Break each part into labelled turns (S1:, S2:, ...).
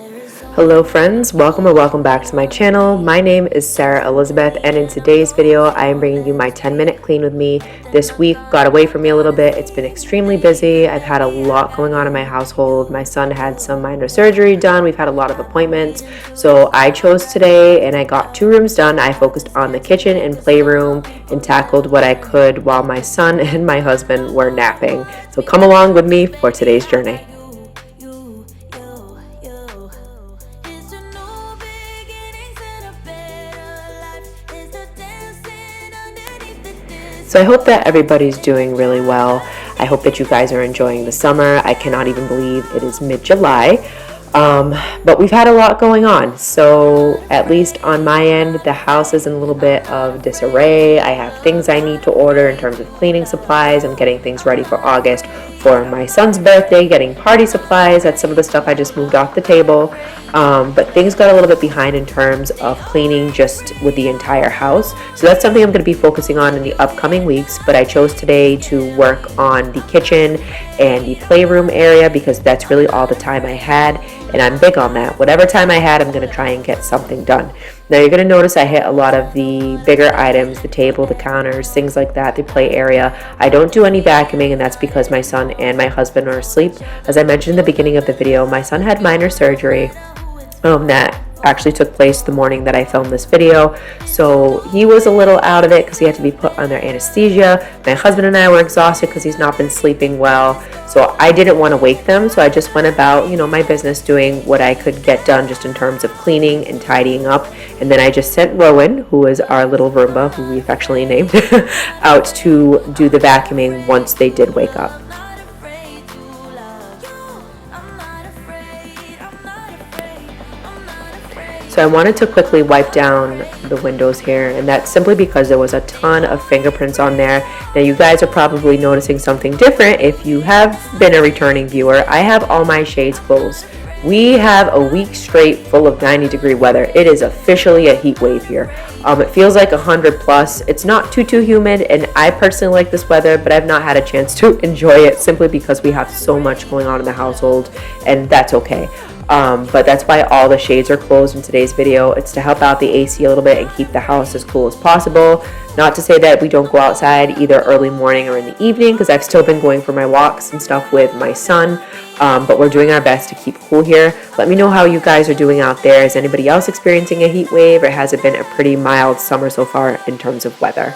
S1: Hello friends, welcome or welcome back to my channel. My name is SarahElizabeth, and in today's video I am bringing you my 10-minute clean with me. This week got away from me a little bit. It's been extremely busy. I've had a lot going on in my household. My son had some minor surgery done. We've had a lot of appointments. So I chose today and I got 2 rooms done. I focused on the kitchen and playroom and tackled what I could while my son and my husband were napping. So come along with me for today's journey. So I hope that everybody's doing really well. I hope that you guys are enjoying the summer. I cannot even believe it is mid-July. But we've had a lot going on. So at least on my end, the house is in a little bit of disarray. I have things I need to order in terms of cleaning supplies. I'm getting things ready for August for my son's birthday, getting party supplies. That's some of the stuff I just moved off the table. But things got a little bit behind in terms of cleaning just with the entire house. So that's something I'm going to be focusing on in the upcoming weeks. But I chose today to work on the kitchen and the playroom area because that's really all the time I had. And I'm big on that. Whatever time I had, I'm going to try and get something done. Now you're going to notice I hit a lot of the bigger items, the table, the counters, things like that, the play area. I don't do any vacuuming, and that's because my son and my husband are asleep. As I mentioned in the beginning of the video, my son had minor surgery that actually took place the morning that I filmed this video. So he was a little out of it because he had to be put under anesthesia. My husband and I were exhausted because he's not been sleeping well. So I didn't want to wake them. So I just went about, my business, doing what I could get done just in terms of cleaning and tidying up. And then I just sent Rowan, who is our little Roomba, who we affectionately named, out to do the vacuuming once they did wake up. So I wanted to quickly wipe down the windows here, and that's simply because there was a ton of fingerprints on there. Now you guys are probably noticing something different if you have been a returning viewer. I have all my shades closed. We have a week straight full of 90-degree weather. It is officially a heat wave here. It feels like 100 plus. It's not too humid, and I personally like this weather, but I've not had a chance to enjoy it simply because we have so much going on in the household, and that's okay. But that's why all the shades are closed in today's video. It's to help out the AC a little bit and keep the house as cool as possible. Not to say that we don't go outside either early morning or in the evening, because I've still been going for my walks and stuff with my son. But we're doing our best to keep cool here. Let me know how you guys are doing out there. Is anybody else experiencing a heat wave, or has it been a pretty mild summer so far in terms of weather?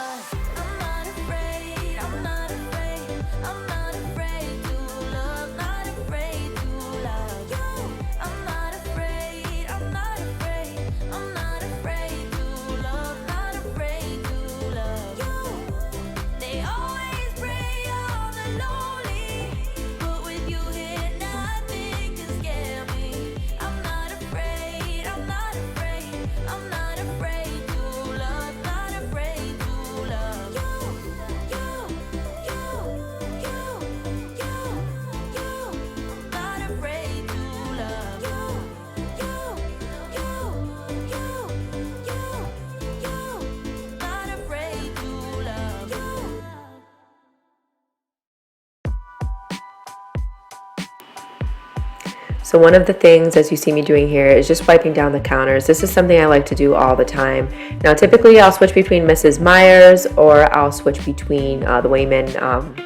S1: So one of the things, as you see me doing here, is just wiping down the counters. This is something I like to do all the time. Now typically I'll switch between Mrs. Meyer's, or I'll switch between the Wayman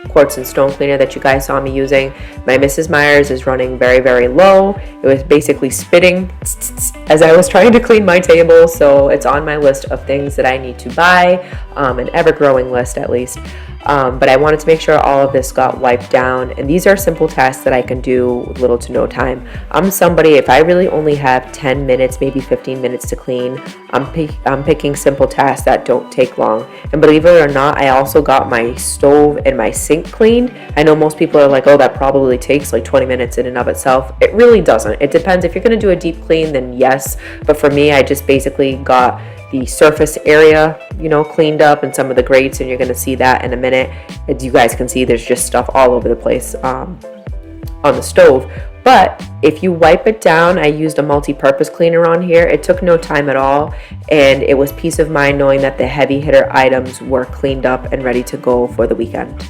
S1: quartz and stone cleaner that you guys saw me using. My Mrs. Meyer's is running very low. It was basically spitting as I was trying to clean my table, so it's on my list of things that I need to buy, an ever-growing list at least. But I wanted to make sure all of this got wiped down, and these are simple tasks that I can do with little to no time. I'm somebody, if I really only have 10 minutes, maybe 15 minutes to clean, I'm picking simple tasks that don't take long. And believe it or not, I also got my stove and my sink cleaned. I know most people are like, oh, that probably takes like 20 minutes in and of itself. It really doesn't. It depends. If you're going to do a deep clean, then yes. But for me, I just basically got the surface area, cleaned up, and some of the grates, and you're going to see that in a minute. As you guys can see, there's just stuff all over the place on the stove. But if you wipe it down, I used a multi-purpose cleaner on here. It took no time at all, and it was peace of mind knowing that the heavy hitter items were cleaned up and ready to go for the weekend.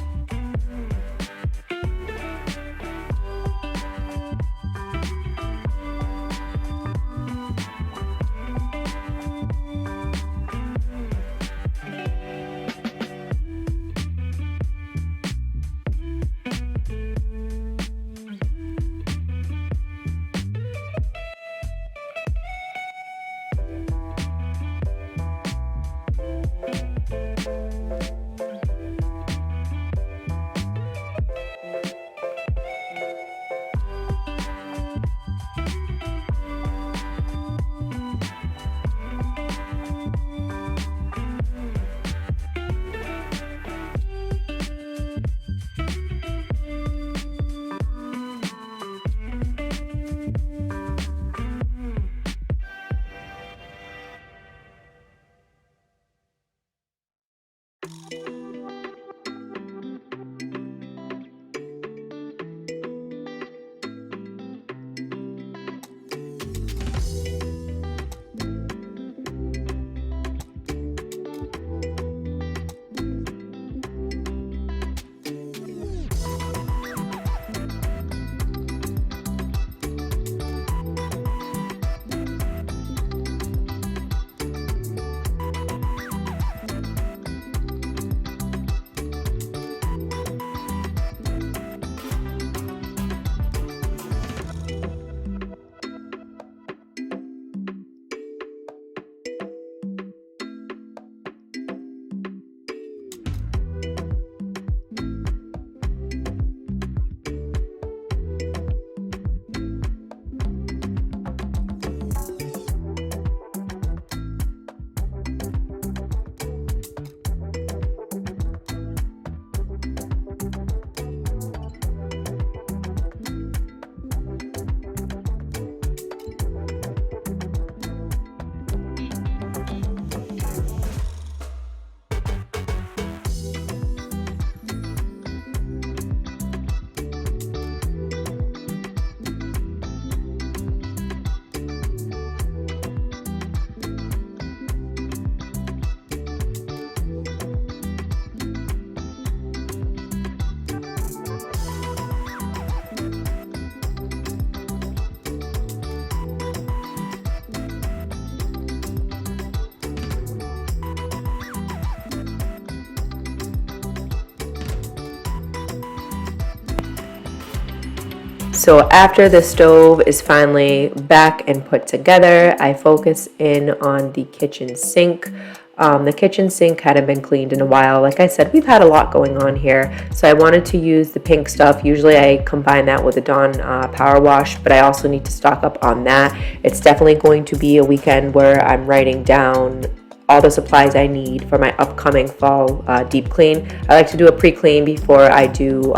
S1: So after the stove is finally back and put together, I focus in on the kitchen sink. The kitchen sink hadn't been cleaned in a while. Like I said, we've had a lot going on here. So I wanted to use the pink stuff. Usually I combine that with the Dawn Power Wash, but I also need to stock up on that. It's definitely going to be a weekend where I'm writing down all the supplies I need for my upcoming fall deep clean. I like to do a pre-clean before I do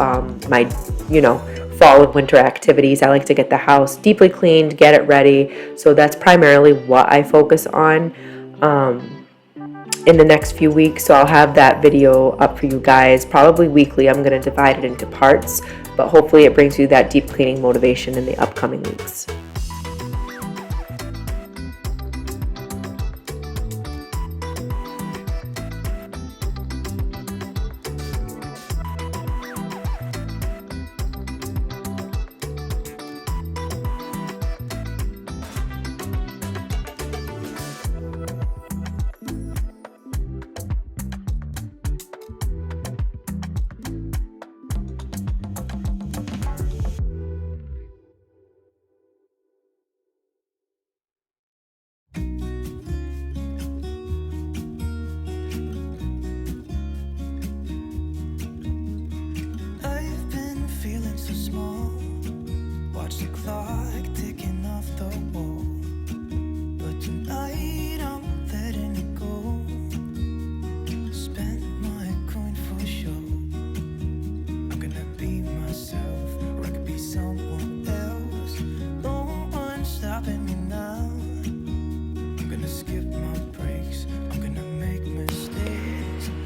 S1: my, fall and winter activities. I like to get the house deeply cleaned, get it ready. So that's primarily what I focus on in the next few weeks. So I'll have that video up for you guys, probably weekly. I'm going to divide it into parts, but hopefully it brings you that deep cleaning motivation in the upcoming weeks.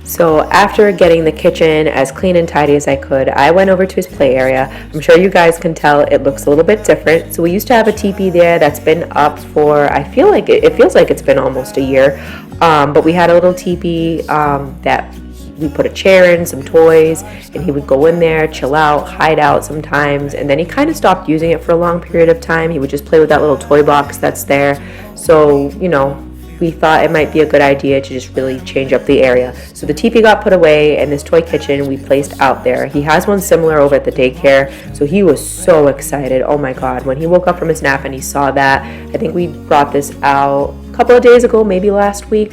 S1: So after getting the kitchen as clean and tidy as I could, I went over to his play area. I'm sure you guys can tell it looks a little bit different. So we used to have a teepee there that's been up for, I feel like it feels like it's been almost a year. But we had a little teepee that we put a chair in, some toys, and he would go in there, chill out, hide out sometimes. And then he kind of stopped using it for a long period of time. He would just play with that little toy box that's there. So, we thought it might be a good idea to just really change up the area. So the teepee got put away and this toy kitchen we placed out there. He has one similar over at the daycare, so he was so excited. Oh my God, when he woke up from his nap and he saw that, I think we brought this out a couple of days ago, maybe last week,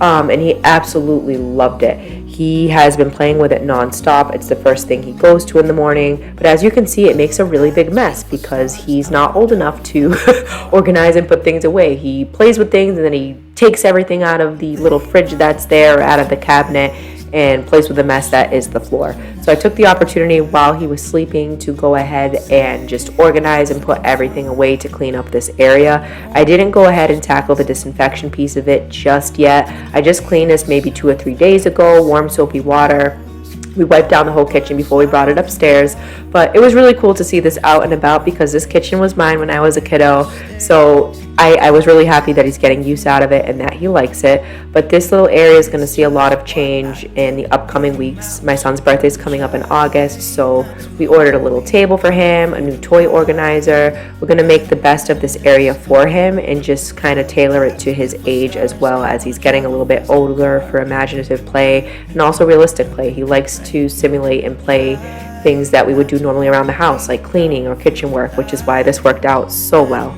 S1: and he absolutely loved it. He has been playing with it nonstop. It's the first thing he goes to in the morning. But as you can see, it makes a really big mess because he's not old enough to organize and put things away. He plays with things and then he takes everything out of the little fridge that's there, out of the cabinet, and plays with the mess that is the floor. So I took the opportunity while he was sleeping to go ahead and just organize and put everything away to clean up this area. I didn't go ahead and tackle the disinfection piece of it just yet. I just cleaned this maybe 2 or 3 days ago, warm soapy water. We wiped down the whole kitchen before we brought it upstairs, but it was really cool to see this out and about because this kitchen was mine when I was a kiddo. So I was really happy that he's getting use out of it and that he likes it. But this little area is going to see a lot of change in the upcoming weeks. My son's birthday is coming up in August, so we ordered a little table for him, a new toy organizer. We're going to make the best of this area for him and just kind of tailor it to his age as well, as he's getting a little bit older, for imaginative play and also realistic play. He likes to simulate and play things that we would do normally around the house, like cleaning or kitchen work, which is why this worked out so well.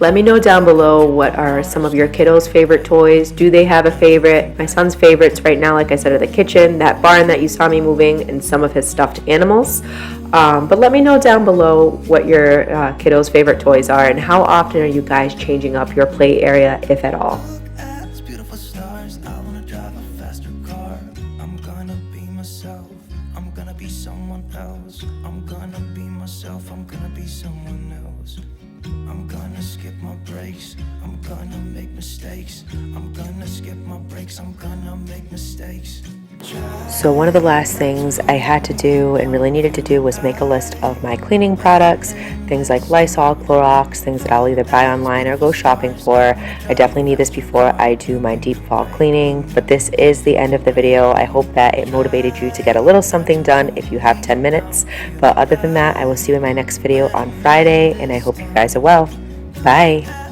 S1: Let me know down below, what are some of your kiddos' favorite toys? Do they have a favorite? My son's favorites right now, like I said, are the kitchen, that barn that you saw me moving, and some of his stuffed animals. But let me know down below what your kiddos' favorite toys are and how often are you guys changing up your play area, if at all. So one of the last things I had to do and really needed to do was make a list of my cleaning products, things like Lysol, Clorox, things that I'll either buy online or go shopping for. I definitely need this before I do my deep fall cleaning. But this is the end of the video. I hope that it motivated you to get a little something done if you have 10 minutes. But other than that, I will see you in my next video on Friday, and I hope you guys are well. Bye.